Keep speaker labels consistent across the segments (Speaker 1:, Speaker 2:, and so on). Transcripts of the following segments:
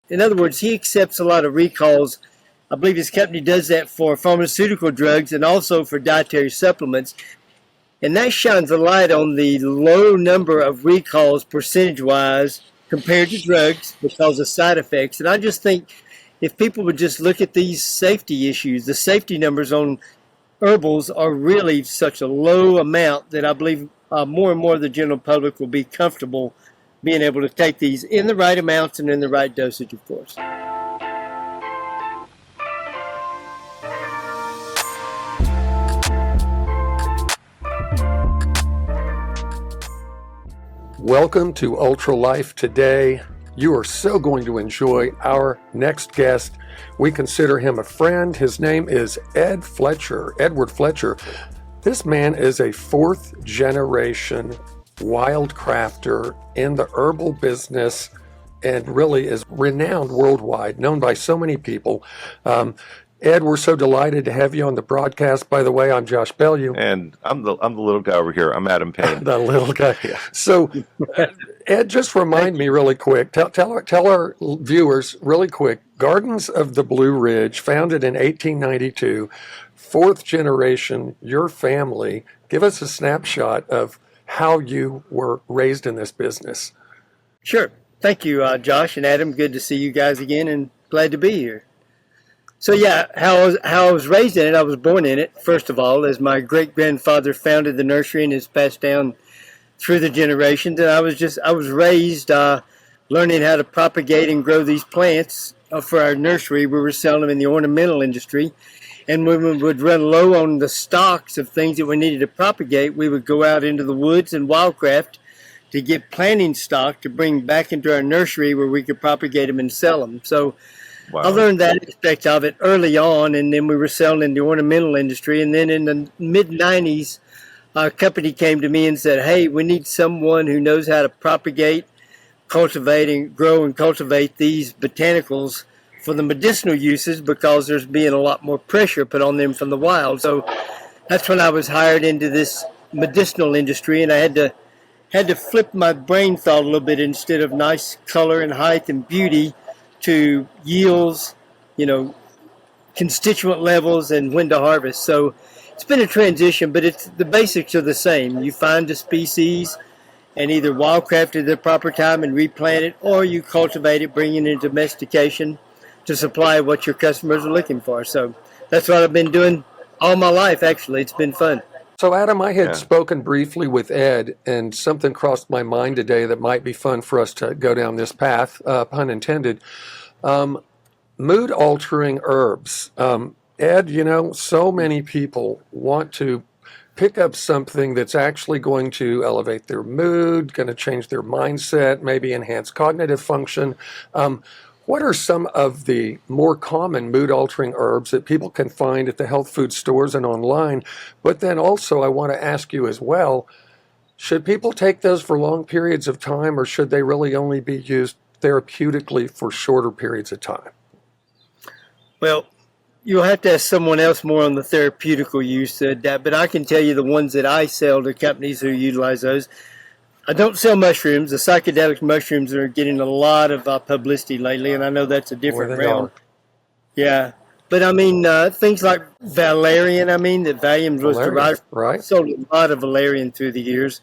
Speaker 1: In other words, he accepts a lot of recalls. I believe his company does that for pharmaceutical drugs and also for dietary supplements. And that shines a light on the low number of recalls percentage-wise compared to drugs because of side effects. And I just think if people would just look at these safety issues, the safety numbers on herbals are really such a low amount that I believe more and more of the general public will be comfortable being able to take these in the right amounts and in the right dosage, of course.
Speaker 2: Welcome to Ultra Life Today. You are so going to enjoy our next guest. We consider him a friend. His name is Ed Fletcher, Edward Fletcher. This man is a fourth generation wildcrafter in the herbal business and really is renowned worldwide, known by so many people. Ed, we're so delighted to have you on the broadcast. By the way, I'm Josh Bellew.
Speaker 3: And I'm the little guy over here. I'm Adam Payne.
Speaker 2: The little guy.
Speaker 3: Yeah.
Speaker 2: So, Ed, just remind me really quick. Tell our viewers really quick. Gardens of the Blue Ridge, founded in 1892, fourth generation, your family. Give us a snapshot of how you were raised in this business.
Speaker 1: Sure. Thank you, Josh and Adam. Good to see you guys again and glad to be here. So yeah, how I was raised in it, I was born in it, first of all, as my great-grandfather founded the nursery and has passed down through the generations. And I was raised learning how to propagate and grow these plants for our nursery. We were selling them in the ornamental industry. And when we would run low on the stocks of things that we needed to propagate, we would go out into the woods and wildcraft to get planting stock to bring back into our nursery where we could propagate them and sell them. So wow. I learned that aspect of it early on, and then we were selling in the ornamental industry. And then in the mid-90s, a company came to me and said, hey, we need someone who knows how to propagate, cultivate, and grow and cultivate these botanicals for the medicinal uses because there's being a lot more pressure put on them from the wild. So that's when I was hired into this medicinal industry, and I had to flip my brain thought a little bit. Instead of nice color and height and beauty to yields, constituent levels and when to harvest. So it's been a transition, but the basics are the same. You find a species and either wildcraft at the proper time and replant it, or you cultivate it, bring it into domestication to supply what your customers are looking for. So that's what I've been doing all my life, actually. It's been fun.
Speaker 2: So, Adam, I had spoken briefly with Ed, and something crossed my mind today that might be fun for us to go down this path, pun intended. Mood-altering herbs. Ed, so many people want to pick up something that's actually going to elevate their mood, going to change their mindset, maybe enhance cognitive function. What are some of the more common mood-altering herbs that people can find at the health food stores and online? But then also I want to ask you as well, should people take those for long periods of time, or should they really only be used therapeutically for shorter periods of time?
Speaker 1: Well, you'll have to ask someone else more on the therapeutical use of that, but I can tell you the ones that I sell to companies who utilize those. I don't sell mushrooms. The psychedelic mushrooms are getting a lot of publicity lately, and I know that's a different realm. Yeah. But, things like Valerian, that Valium was derived from.
Speaker 2: Right.
Speaker 1: Sold a lot of Valerian through the years.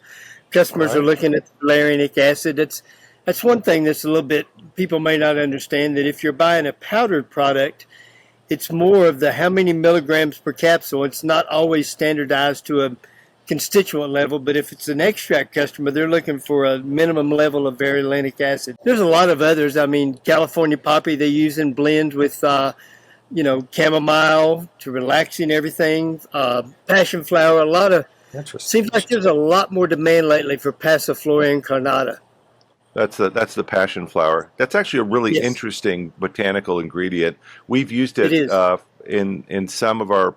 Speaker 1: Customers are looking at the valerianic acid. That's one thing that's a little bit, people may not understand, that if you're buying a powdered product, it's more of the how many milligrams per capsule. It's not always standardized to a constituent level, but if it's an extract customer, they're looking for a minimum level of valerianic acid. There's a lot of others. California poppy they use in blends with, chamomile to relaxing everything, passion flower, a lot of, seems like there's a lot more demand lately for Passiflora incarnata.
Speaker 3: That's the passion flower. That's actually a really interesting botanical ingredient. We've used it in some of our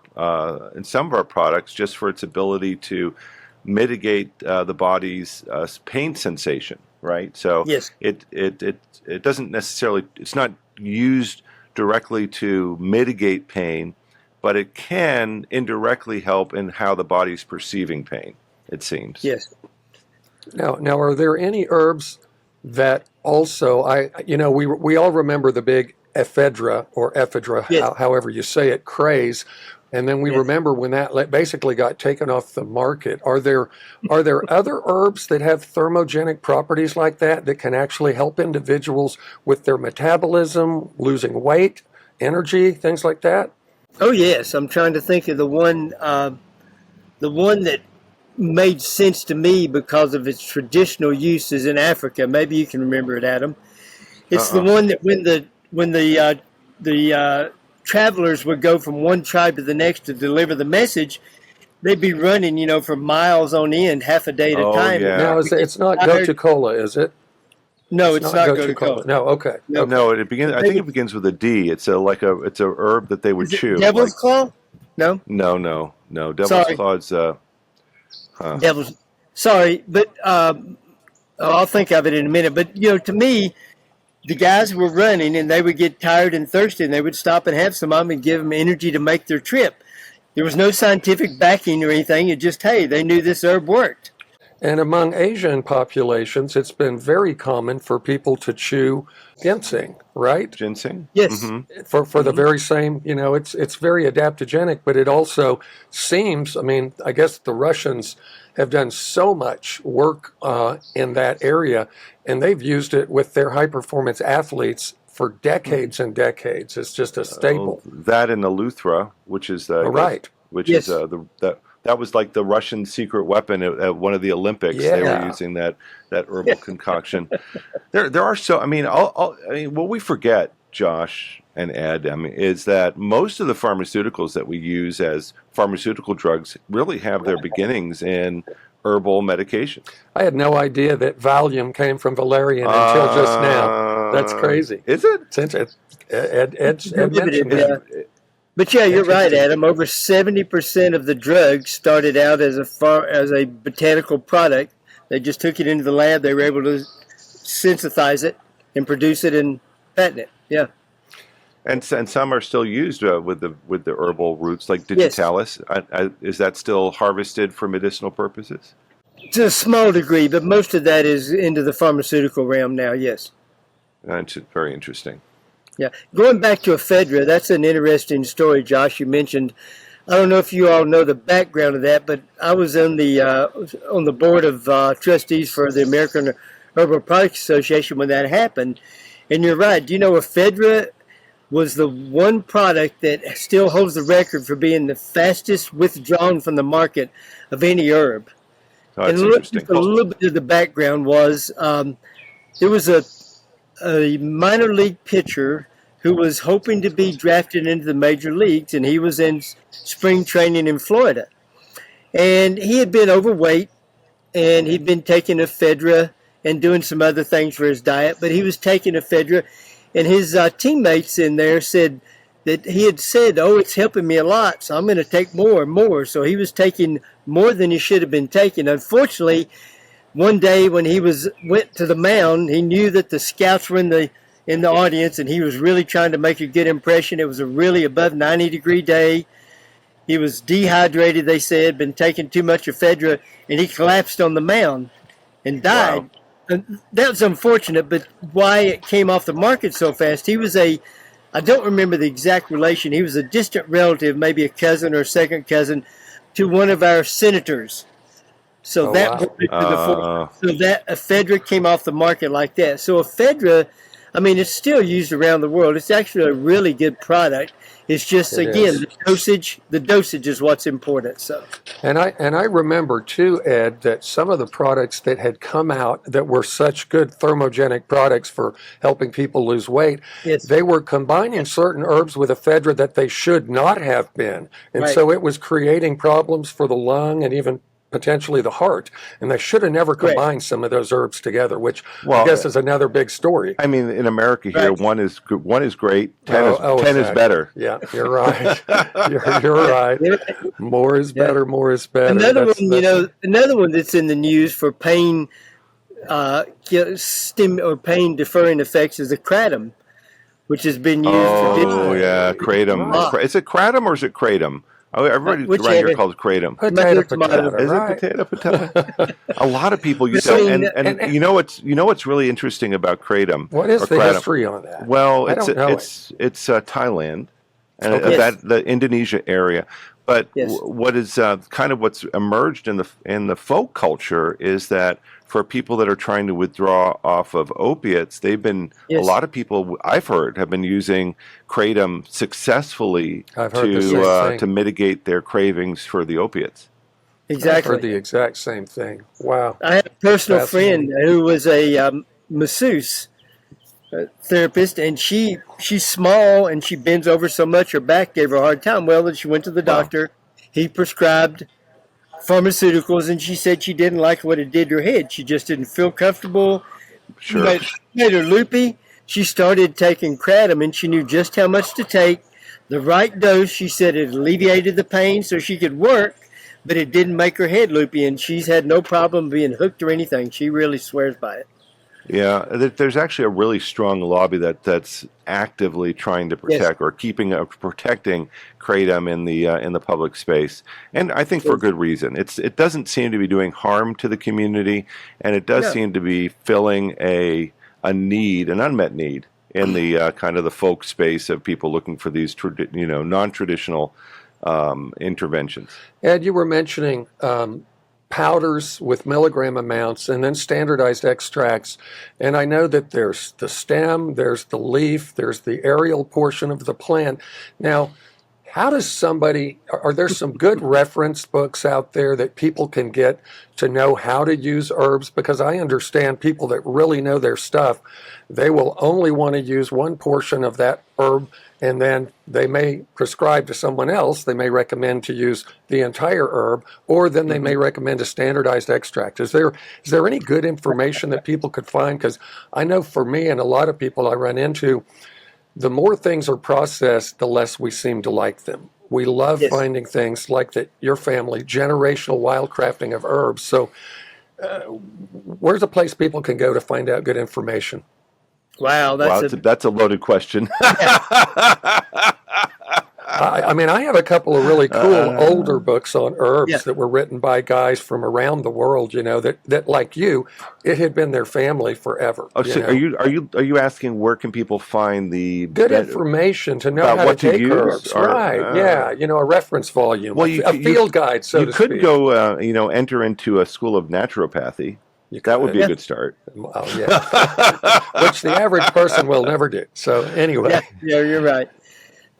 Speaker 3: products just for its ability to mitigate the body's pain sensation, right? So it doesn't necessarily, it's not used directly to mitigate pain, but it can indirectly help in how the body's perceiving pain, it seems.
Speaker 1: Yes.
Speaker 2: Now, are there any herbs that also, we all remember the big Ephedra or Ephedra,
Speaker 1: Yes.
Speaker 2: however you say it, craze. And then we
Speaker 1: Yes.
Speaker 2: remember when that basically got taken off the market. Are there other herbs that have thermogenic properties like that can actually help individuals with their metabolism, losing weight, energy, things like that?
Speaker 1: Oh yes, I'm trying to think of the one that made sense to me because of its traditional uses in Africa. Maybe you can remember it, Adam. It's the one that when the travelers would go from one tribe to the next to deliver the message, they'd be running, for miles on end, half a day at a time.
Speaker 3: Yeah.
Speaker 2: Now, it's not gotu kola, is it?
Speaker 1: No, it's not gotu kola.
Speaker 2: No, okay.
Speaker 1: No.
Speaker 3: No, it begins. I think it begins with a D. It's a herb that they would chew.
Speaker 1: Devil's claw? No.
Speaker 3: No. Devil's
Speaker 1: Sorry.
Speaker 3: claw's.
Speaker 1: Devil's. Sorry, but I'll think of it in a minute. But to me, the guys were running and they would get tired and thirsty and they would stop and have some of them and give them energy to make their trip. There was no scientific backing or anything. It just, hey, they knew this herb worked.
Speaker 2: And among Asian populations, it's been very common for people to chew ginseng, right?
Speaker 3: Ginseng?
Speaker 1: Yes.
Speaker 3: Mm-hmm.
Speaker 2: For the very same, it's very adaptogenic, but it also seems, I guess the Russians have done so much work in that area, and they've used it with their high-performance athletes for decades and decades. It's just a staple.
Speaker 3: That and the Luthra, which is
Speaker 2: right.
Speaker 3: Which
Speaker 1: Yes.
Speaker 3: is that was like the Russian secret weapon at one of the Olympics.
Speaker 2: Yeah.
Speaker 3: They were using that herbal concoction. There are so. What we forget, Josh and Ed, is that most of the pharmaceuticals that we use as pharmaceutical drugs really have their beginnings in herbal medication.
Speaker 2: I had no idea that Valium came from Valerian until just now. That's crazy.
Speaker 3: Is it?
Speaker 2: Ed mentioned it.
Speaker 1: But yeah, you're right, Adam. Over 70% of the drugs started out as a botanical product. They just took it into the lab. They were able to synthesize it and produce it and patent it. Yeah.
Speaker 3: And some are still used with the herbal roots, like digitalis. Yes. Is that still harvested for medicinal purposes?
Speaker 1: To a small degree, but most of that is into the pharmaceutical realm now. Yes.
Speaker 3: That's very interesting.
Speaker 1: Yeah. Going back to Ephedra, that's an interesting story, Josh. You mentioned, I don't know if you all know the background of that, but I was on the board of trustees for the American Herbal Products Association when that happened. And you're right. Ephedra was the one product that still holds the record for being the fastest withdrawn from the market of any herb.
Speaker 3: Oh, that's
Speaker 1: and
Speaker 3: interesting.
Speaker 1: A little bit of the background was there was a minor league pitcher who was hoping to be drafted into the major leagues, and he was in spring training in Florida. And he had been overweight, and he'd been taking Ephedra and doing some other things for his diet, but he was taking Ephedra, and his teammates in there said that he had said, it's helping me a lot, so I'm going to take more and more. So he was taking more than he should have been taking. Unfortunately, one day when he went to the mound, he knew that the scouts were in the audience, and he was really trying to make a good impression. It was a really above 90-degree day. He was dehydrated, they said, been taking too much Ephedra, and he collapsed on the mound and died. Wow. And that was unfortunate, but why it came off the market so fast, he was I don't remember the exact relation. He was a distant relative, maybe a cousin or a second cousin, to one of our senators. So that Ephedra came off the market like that. So Ephedra, it's still used around the world. It's actually a really good product. It's just, the dosage is what's important. So,
Speaker 2: and I remember too, Ed, that some of the products that had come out that were such good thermogenic products for helping people lose weight,
Speaker 1: yes.
Speaker 2: They were combining certain herbs with Ephedra that they should not have been, and so it was creating problems for the lung and even potentially the heart, and they should have never combined some of those herbs together, which I guess is another big story.
Speaker 3: In America here, one is great, 10 is better.
Speaker 2: Yeah, you're right. you're right. More is better. More is better.
Speaker 1: Another one that's in the news for pain, pain deferring effects is the Kratom, which has been used.
Speaker 3: Kratom. Is it Kratom or is it Kratom? Oh, everybody around here calls it kratom.
Speaker 2: Potato,
Speaker 3: Is
Speaker 2: right?
Speaker 3: it potato? A lot of people use that, and you know what's really interesting about kratom?
Speaker 2: What is the
Speaker 3: kratom?
Speaker 2: history on that?
Speaker 3: Well,
Speaker 2: I don't know
Speaker 3: it's Thailand and
Speaker 2: Okay.
Speaker 3: the Indonesia area. But
Speaker 1: Yes.
Speaker 3: what is kind of what's emerged in the folk culture is that for people that are trying to withdraw off of opiates, they've been a lot of people I've heard have been using kratom successfully to mitigate their cravings for the opiates.
Speaker 1: Exactly.
Speaker 2: I've heard the exact same thing. Wow.
Speaker 1: I had a personal friend who was a masseuse therapist, and she's small and she bends over so much her back gave her a hard time. Well, then she went to the doctor. He prescribed pharmaceuticals, and she said she didn't like what it did to her head. She just didn't feel comfortable.
Speaker 3: Sure.
Speaker 1: Made her loopy. She started taking Kratom, and she knew just how much to take, the right dose. She said it alleviated the pain so she could work, but it didn't make her head loopy, and she's had no problem being hooked or anything. She really swears by it.
Speaker 3: Yeah, there's actually a really strong lobby that's actively trying to protect or protecting kratom in the public space, and I think for good reason. It doesn't seem to be doing harm to the community, and it does seem to be filling an unmet need in the kind of the folk space of people looking for these non-traditional interventions.
Speaker 2: Ed, you were mentioning powders with milligram amounts and then standardized extracts. And I know that there's the stem, there's the leaf, there's the aerial portion of the plant. Now, how does are there some good reference books out there that people can get to know how to use herbs? Because I understand people that really know their stuff, they will only want to use one portion of that herb, and then they may prescribe to someone else. They may recommend to use the entire herb, or then they may recommend a standardized extract. Is there any good information that people could find? Because I know for me and a lot of people I run into, the more things are processed, the less we seem to like them. We love finding things like that. Your family, generational wildcrafting of herbs. So where's a place people can go to find out good information?
Speaker 1: Wow,
Speaker 3: that's a loaded question.
Speaker 2: I mean, I have a couple of really cool older books on herbs that were written by guys from around the world. That like you, it had been their family forever.
Speaker 3: Oh, so are you asking where can people find the
Speaker 2: good information to know how to take herbs? Right? A reference volume, a field guide. So
Speaker 3: you could go, enter into a school of naturopathy. That would be a good start.
Speaker 2: Oh, yeah. Which the average person will never do. So anyway.
Speaker 1: Yeah, you're right.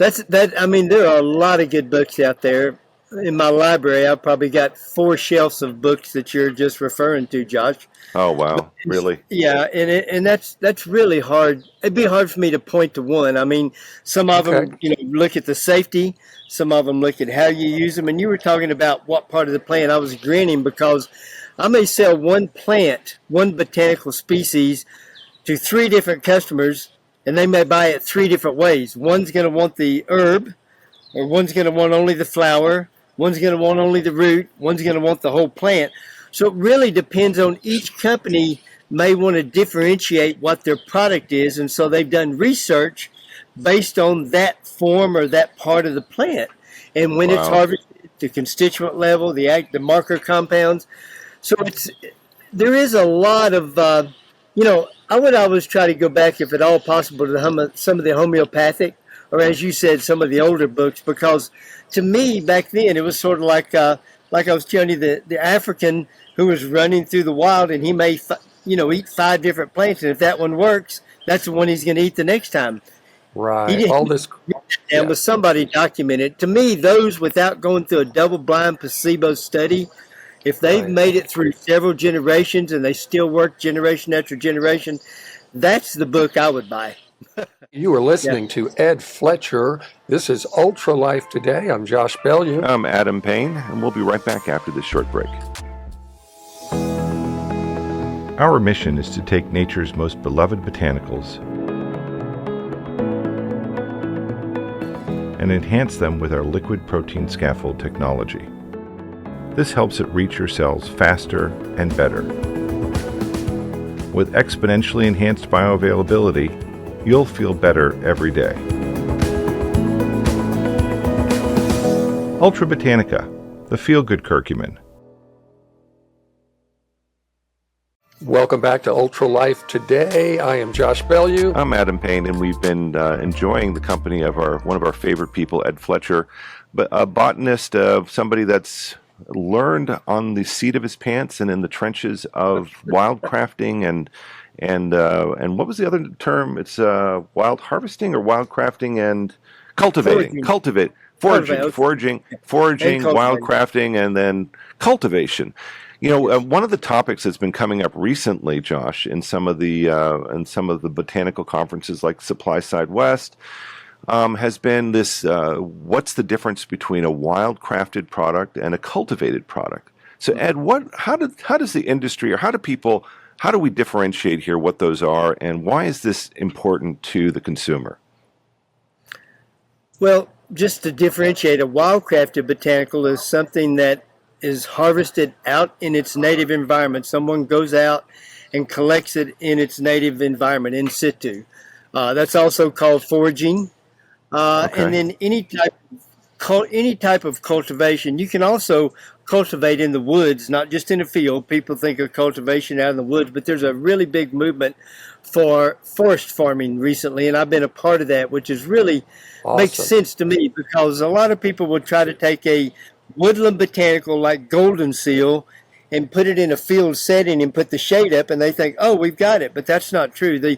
Speaker 1: I mean, there are a lot of good books out there. In my library, I've probably got 4 shelves of books that you're just referring to, Josh.
Speaker 3: Oh, wow. Really?
Speaker 1: Yeah, and that's really hard. It'd be hard for me to point to one. I mean, some of them, look at the safety. Some of them look at how you use them. And you were talking about what part of the plant. I was grinning because I may sell one plant, one botanical species, to 3 different customers, and they may buy it 3 different ways. One's going to want the herb, or one's going to want only the flower, one's going to want only the root, one's going to want the whole plant. So it really depends on each company may want to differentiate what their product is, and so they've done research based on that form or that part of the plant. And when it's harvested, the constituent level, the marker compounds. So there is a lot of, I would always try to go back, if at all possible, to some of the homeopathic, or as you said, some of the older books, because to me, back then, it was sort of like I was telling you, the African who was running through the wild, and he may, eat 5 different plants, and if that one works, that's the one he's going to eat the next time.
Speaker 2: Right. All this.
Speaker 1: And with somebody documented. To me, those without going through a double-blind placebo study, if they've made it through several generations and they still work generation after generation, that's the book I would buy.
Speaker 2: You are listening to Ed Fletcher. This is Ultra Life Today. I'm Josh Bellew.
Speaker 3: I'm Adam Payne, and we'll be right back after this short break. Our mission is to take nature's most beloved botanicals and enhance them with our liquid protein scaffold technology. This helps it reach your cells faster and better. With exponentially enhanced bioavailability, you'll feel better every day. Ultra Botanica, the feel-good curcumin.
Speaker 2: Welcome back to Ultra Life Today. I am Josh Bellew.
Speaker 3: I'm Adam Payne, and we've been enjoying the company of one of our favorite people, Ed Fletcher, but a botanist, somebody that's learned on the seat of his pants and in the trenches of wildcrafting and what was the other term? It's wild harvesting or wildcrafting and cultivating, foraging, wildcrafting, and then cultivation. You know, one of the topics that's been coming up recently, Josh, in some of the botanical conferences like Supply Side West, has been this: what's the difference between a wild-crafted product and a cultivated product? So, Ed, how does the industry, or how do we differentiate here what those are, and why is this important to the consumer?
Speaker 1: Well, just to differentiate, a wild-crafted botanical is something that is harvested out in its native environment. Someone goes out and collects it in its native environment, in situ. That's also called foraging. And then any type of cultivation. You can also cultivate in the woods, not just in the field. People think of cultivation out in the woods, but there's a really big movement for forest farming recently, and I've been a part of that, which is really makes sense to me, because a lot of people will try to take a woodland botanical like golden seal and put it in a field setting and put the shade up, and they think, oh, we've got it. But that's not true. The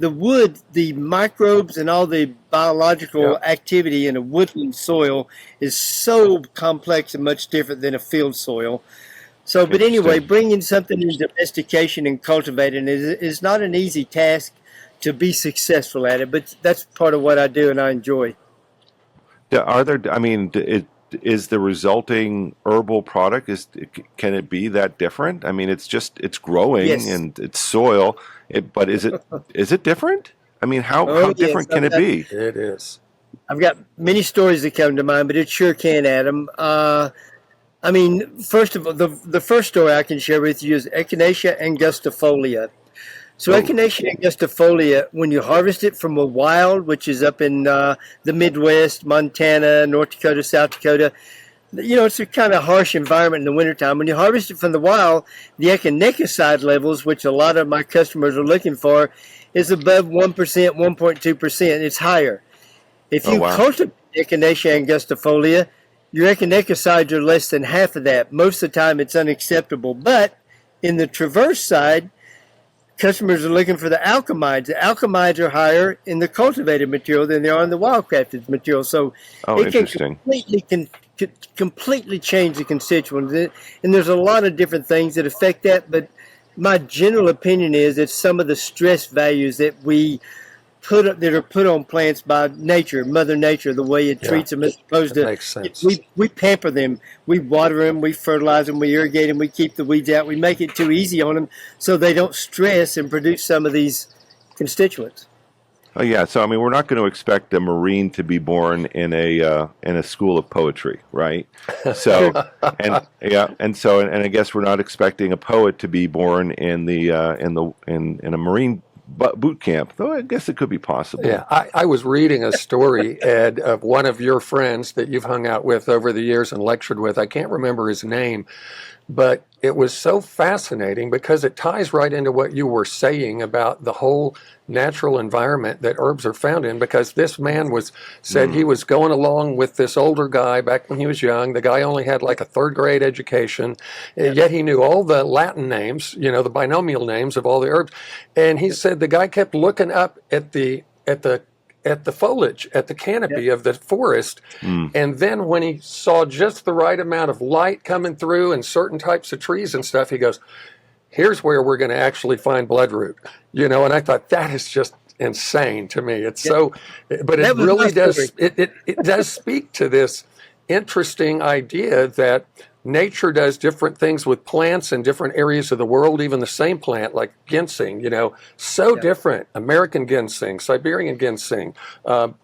Speaker 1: wood, the microbes and all the biological activity in a woodland soil is so complex and much different than a field soil. So, but anyway, bringing something in domestication and cultivating is not an easy task to be successful at it, but that's part of what I do and I enjoy.
Speaker 3: Is the resulting herbal product, can it be that different? I mean, it's growing and it's soil, but is it different? I mean, how different can it be?
Speaker 2: It is.
Speaker 1: I've got many stories that come to mind, but it sure can, Adam. First of all, the first story I can share with you is Echinacea angustifolia. So Echinacea angustifolia, when you harvest it from a wild, which is up in the Midwest, Montana, North Dakota, South Dakota, it's a kind of harsh environment in the wintertime. When you harvest it from the wild, the echinacea levels, which a lot of my customers are looking for, is above 1%, 1.2%. It's higher. If you cultivate Echinacea angustifolia, your echinacea are less than half of that. Most of the time, it's unacceptable. But in the traverse side, customers are looking for the alkamides. The alkamides are higher in the cultivated material than they are in the wildcrafted material. So it can completely change the constituents. And there's a lot of different things that affect that. But my general opinion is that some of the stress values that are put on plants by nature, Mother Nature, the way it treats them, as opposed to
Speaker 2: makes sense.
Speaker 1: We pamper them, we water them, we fertilize them, we irrigate them, we keep the weeds out, we make it too easy on them so they don't stress and produce some of these constituents.
Speaker 3: Oh yeah, so we're not going to expect a Marine to be born in a school of poetry, right? So and I guess we're not expecting a poet to be born in a Marine boot camp, though I guess it could be possible.
Speaker 2: Yeah, I was reading a story, Ed, of one of your friends that you've hung out with over the years and lectured with. I can't remember his name, but it was so fascinating because it ties right into what you were saying about the whole natural environment that herbs are found in, because this man said he was going along with this older guy back when he was young. The guy only had like a third grade education, yet he knew all the Latin names, the binomial names of all the herbs. And he said the guy kept looking up at the foliage, at the canopy of the forest. And then when he saw just the right amount of light coming through and certain types of trees and stuff, he goes, here's where we're going to actually find bloodroot. And I thought that is just insane to me. It's so, but it really does, it does speak to this interesting idea that nature does different things with plants in different areas of the world, even the same plant, like ginseng, different. American ginseng, Siberian ginseng,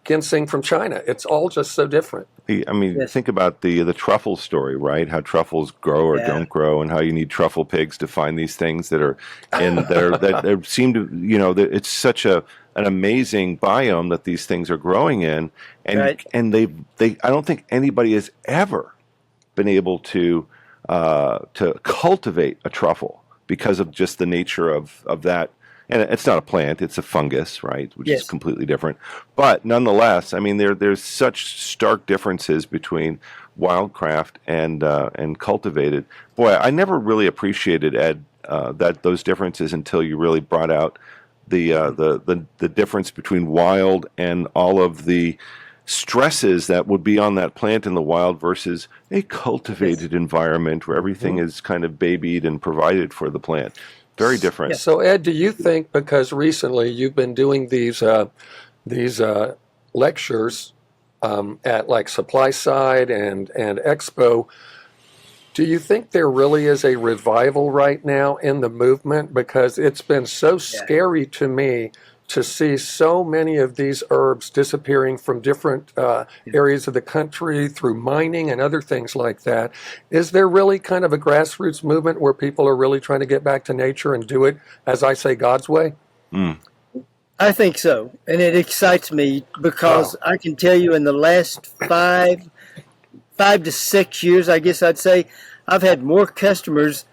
Speaker 2: ginseng from China. It's all just so different.
Speaker 3: Think about the truffle story, right? How truffles grow or don't grow, and how you need truffle pigs to find these things that seem to, it's such a an amazing biome that these things are growing in, and
Speaker 1: Right.
Speaker 3: and they I don't think anybody has ever been able to cultivate a truffle because of just the nature of that. And it's not a plant; it's a fungus, right? Which
Speaker 1: Yes.
Speaker 3: is completely different. But nonetheless, I mean, there's such stark differences between wildcraft and cultivated. Boy, I never really appreciated, Ed, that those differences until you really brought out the difference between wild and all of the stresses that would be on that plant in the wild versus a cultivated environment where everything is kind of babied and provided for the plant. Very different.
Speaker 2: So, Ed, do you think, because recently you've been doing these lectures at like Supply Side and Expo, do you think there really is a revival right now in the movement? Because it's been so scary to me to see so many of these herbs disappearing from different areas of the country through mining and other things like that. Is there really kind of a grassroots movement where people are really trying to get back to nature and do it, as I say, God's way?
Speaker 1: I think so, and it excites me because I can tell you in the last 5 to 6 years, I guess I'd say, I've had more customers.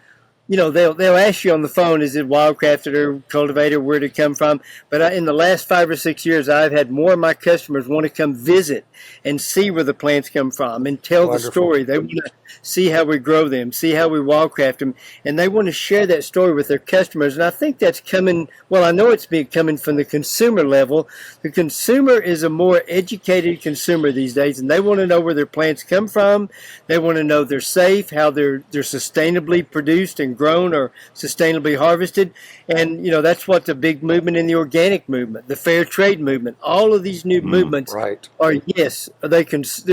Speaker 1: You know, they'll ask you on the phone, is it wildcrafted or cultivated, where did it come from? But in the last 5 or 6 years, I've had more of my customers want to come visit and see where the plants come from and tell the story. They want to see how we grow them, see how we wildcraft them, and they want to share that story with their customers. And I think that's coming, well, I know it's coming from the consumer level. The consumer is a more educated consumer these days, and they want to know where their plants come from. They want to know they're safe, how they're sustainably produced and grown or sustainably harvested. And, you know, that's what the big movement in the organic movement, the fair trade movement, all of these new movements are, yes, they're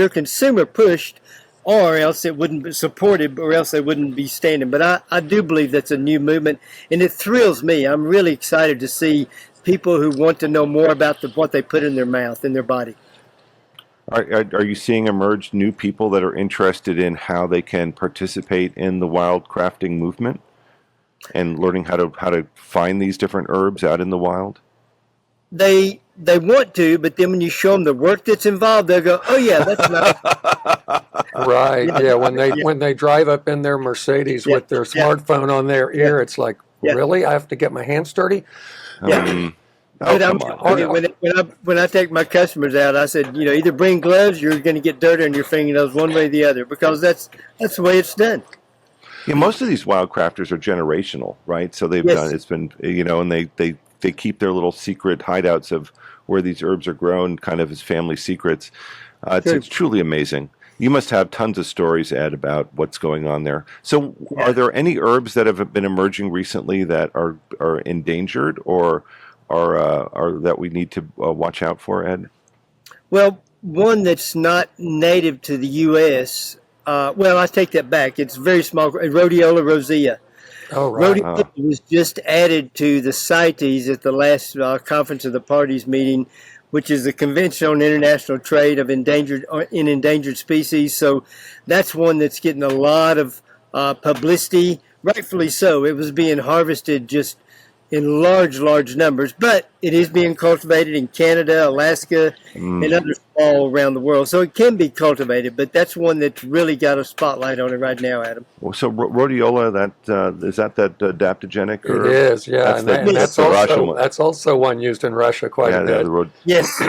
Speaker 1: consumer pushed, or else it wouldn't be supported, or else they wouldn't be standing. But I do believe that's a new movement, and it thrills me. I'm really excited to see people who want to know more about what they put in their mouth, in their body.
Speaker 3: Are you seeing emerge new people that are interested in how they can participate in the wild crafting movement and learning how to find these different herbs out in the wild?
Speaker 1: They want to, but then when you show them the work that's involved, they'll go, "Oh yeah, that's nice."
Speaker 2: Right. Yeah. When they drive up in their Mercedes with their smartphone on their ear, it's like, really? I have to get my hands dirty?
Speaker 1: Yeah. When I take my customers out, I said, you know, either bring gloves, you're going to get dirt on your fingernails one way or the other, because that's the way it's done.
Speaker 3: Yeah, most of these wild crafters are generational, right? So they've done, it's been, you know, and they keep their little secret hideouts of where these herbs are grown kind of as family secrets. It's truly amazing. You must have tons of stories, Ed, about what's going on there. So are there any herbs that have been emerging recently that are endangered or that we need to watch out for, Ed?
Speaker 1: Well, one that's not native to the U.S., well, I take that back. It's very small, Rhodiola rosea.
Speaker 2: Oh, right.
Speaker 1: Rhodiola was just added to the CITES at the last Conference of the Parties meeting, which is the Convention on International Trade of Endangered Species. So that's one that's getting a lot of publicity, rightfully so. It was being harvested just in large numbers, but it is being cultivated in Canada, Alaska, and others all around the world. So it can be cultivated, but that's one that's really got a spotlight on it right now, Adam.
Speaker 3: Well, so rhodiola, is that adaptogenic? Or?
Speaker 2: It is, yeah. That's also one used in Russia quite a bit.
Speaker 1: Yes.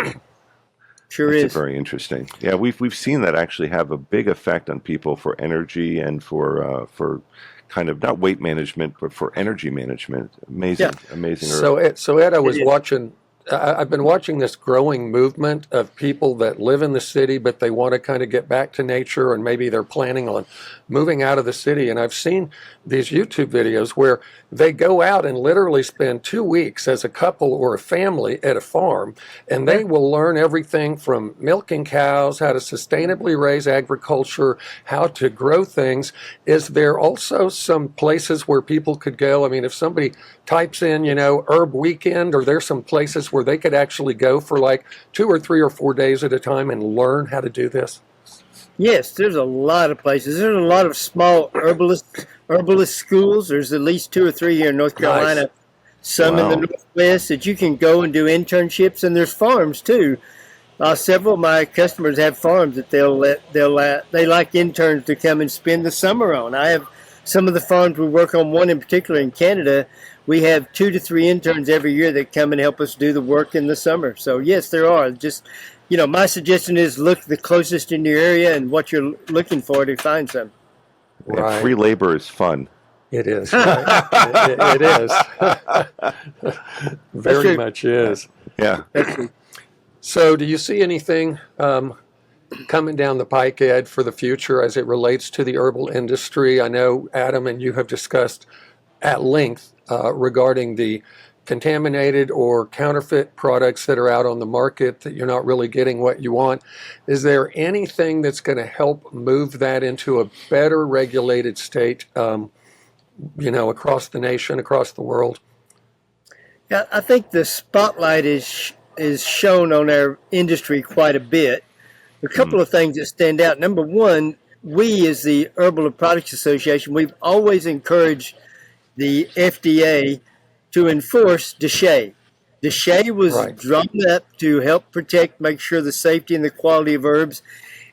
Speaker 1: Sure
Speaker 3: That's
Speaker 1: is.
Speaker 3: Very interesting. Yeah, we've seen that actually have a big effect on people for energy and for kind of not weight management, but for energy management. Amazing.
Speaker 2: So Ed, I've been watching this growing movement of people that live in the city, but they want to kind of get back to nature, and maybe they're planning on moving out of the city. And I've seen these YouTube videos where they go out and literally spend 2 weeks as a couple or a family at a farm, and they will learn everything from milking cows, how to sustainably raise agriculture, how to grow things. Is there also some places where people could go? I mean, if somebody types in, herb weekend, or there's some places where they could actually go for like 2 or 3 or 4 days at a time and learn how to do this?
Speaker 1: Yes, there's a lot of places. There's a lot of small herbalist schools. There's at least 2 or 3 here in North Carolina.
Speaker 2: Nice.
Speaker 1: some in the
Speaker 3: Wow.
Speaker 1: Northwest that you can go and do internships, and there's farms too. Several of my customers have farms that they like interns to come and spend the summer on. I have some of the farms we work on, one in particular in Canada. We have 2 to 3 interns every year that come and help us do the work in the summer. So yes, there are. Just, my suggestion is look the closest in your area and what you're looking for to find some.
Speaker 3: And free labor is fun.
Speaker 2: It is. Right? it is. Very much is.
Speaker 3: Yeah.
Speaker 2: So do you see anything coming down the pike, Ed, for the future as it relates to the herbal industry? I know Adam and you have discussed at length regarding the contaminated or counterfeit products that are out on the market that you're not really getting what you want. Is there anything that's going to help move that into a better regulated state, across the nation, across the world?
Speaker 1: Yeah, I think the spotlight is shown on our industry quite a bit. A couple of things that stand out. Number one, we as the Herbal Products Association, we've always encouraged the FDA to enforce DSHEA. DSHEA was drawn up to help protect, make sure the safety and the quality of herbs,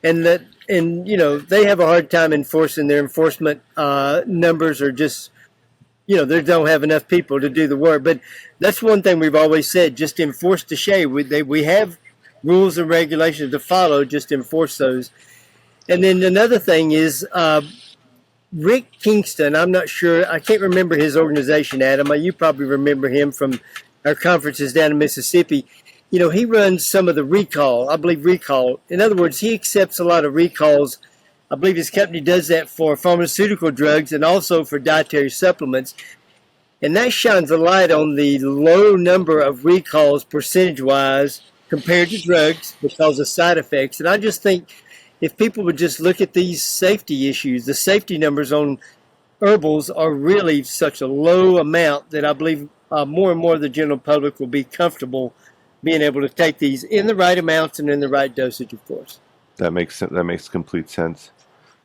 Speaker 1: and they have a hard time enforcing. Their enforcement numbers are just, they don't have enough people to do the work. But that's one thing we've always said: just enforce DSHEA. We have rules and regulations to follow, just enforce those. And then another thing is Rick Kingston. I'm not sure, I can't remember his organization, Adam. You probably remember him from our conferences down in Mississippi. He runs some of the recall. In other words, he accepts a lot of recalls. I believe his company does that for pharmaceutical drugs and also for dietary supplements. And that shines a light on the low number of recalls percentage-wise compared to drugs because of side effects. And I just think if people would just look at these safety issues, the safety numbers on herbals are really such a low amount that I believe more and more of the general public will be comfortable being able to take these in the right amounts and in the right dosage, of course.
Speaker 3: That makes complete sense.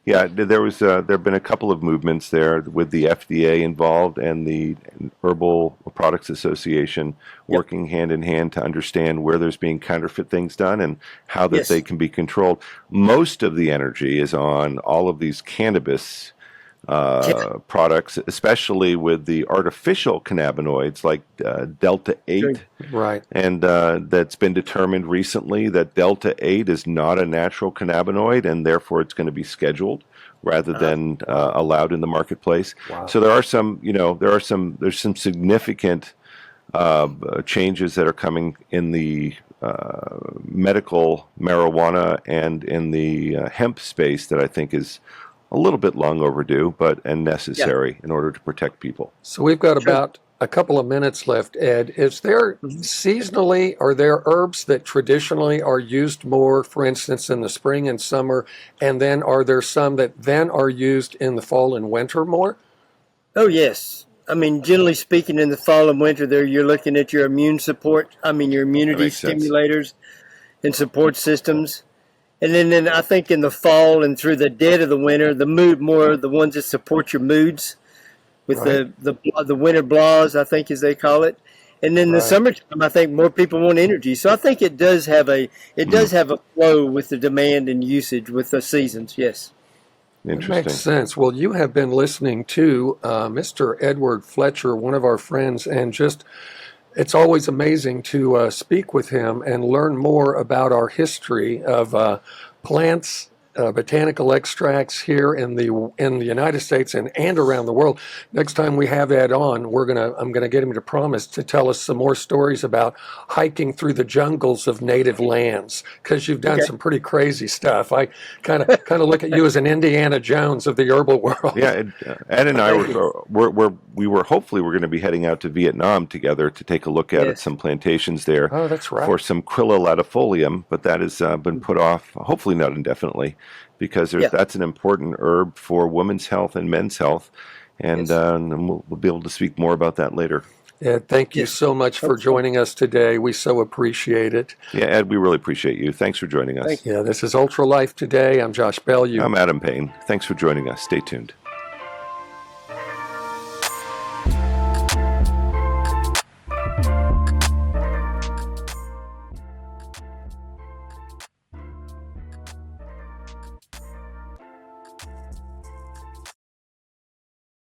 Speaker 3: Yeah, there've been a couple of movements there with the FDA involved and the Herbal Products Association working hand in hand to understand where there's being counterfeit things done and how that they can be controlled. Most of the energy is on all of these cannabis products, especially with the artificial cannabinoids like Delta-8.
Speaker 2: Right.
Speaker 3: And that's been determined recently that Delta-8 is not a natural cannabinoid, and therefore it's going to be scheduled rather than allowed in the marketplace.
Speaker 2: Wow.
Speaker 3: So there are some, there's some significant changes that are coming in the medical marijuana and in the hemp space that I think is a little bit long overdue, and necessary in order to protect people.
Speaker 2: So we've got about a couple of minutes left, Ed. Is there seasonally, are there herbs that traditionally are used more, for instance, in the spring and summer, and then are there some that then are used in the fall and winter more?
Speaker 1: Oh, yes. I mean, generally speaking, in the fall and winter there, you're looking at your immune support, your immunity stimulators and support systems. And then I think in the fall and through the dead of the winter, the ones that support your moods with the winter blahs, I think as they call it. And then the summertime, I think more people want energy. So I think it does have a flow with the demand and usage with the seasons. Yes.
Speaker 3: Interesting.
Speaker 2: That makes sense. Well, you have been listening to Mr. Edward Fletcher, one of our friends, and it's always amazing to speak with him and learn more about our history of plants, botanical extracts here in the United States and around the world. Next time we have Ed on, I'm gonna get him to promise to tell us some more stories about hiking through the jungles of native lands, because you've done some pretty crazy stuff. I kind of look at you as an Indiana Jones of the herbal world.
Speaker 3: Yeah, Ed and I we're hopefully going to be heading out to Vietnam together to take a look at some plantations there.
Speaker 2: Oh, that's right.
Speaker 3: For some Quilla latifolium, but that has been put off, hopefully not indefinitely, because that's an important herb for women's health and men's health, and we'll be able to speak more about that later.
Speaker 2: Ed, thank you so much for joining us today. We so appreciate it.
Speaker 3: Yeah, Ed, we really appreciate you. Thanks for joining us.
Speaker 2: Yeah, this is Ultra Life Today. I'm Josh Bell.
Speaker 3: I'm Adam Payne. Thanks for joining us. Stay tuned.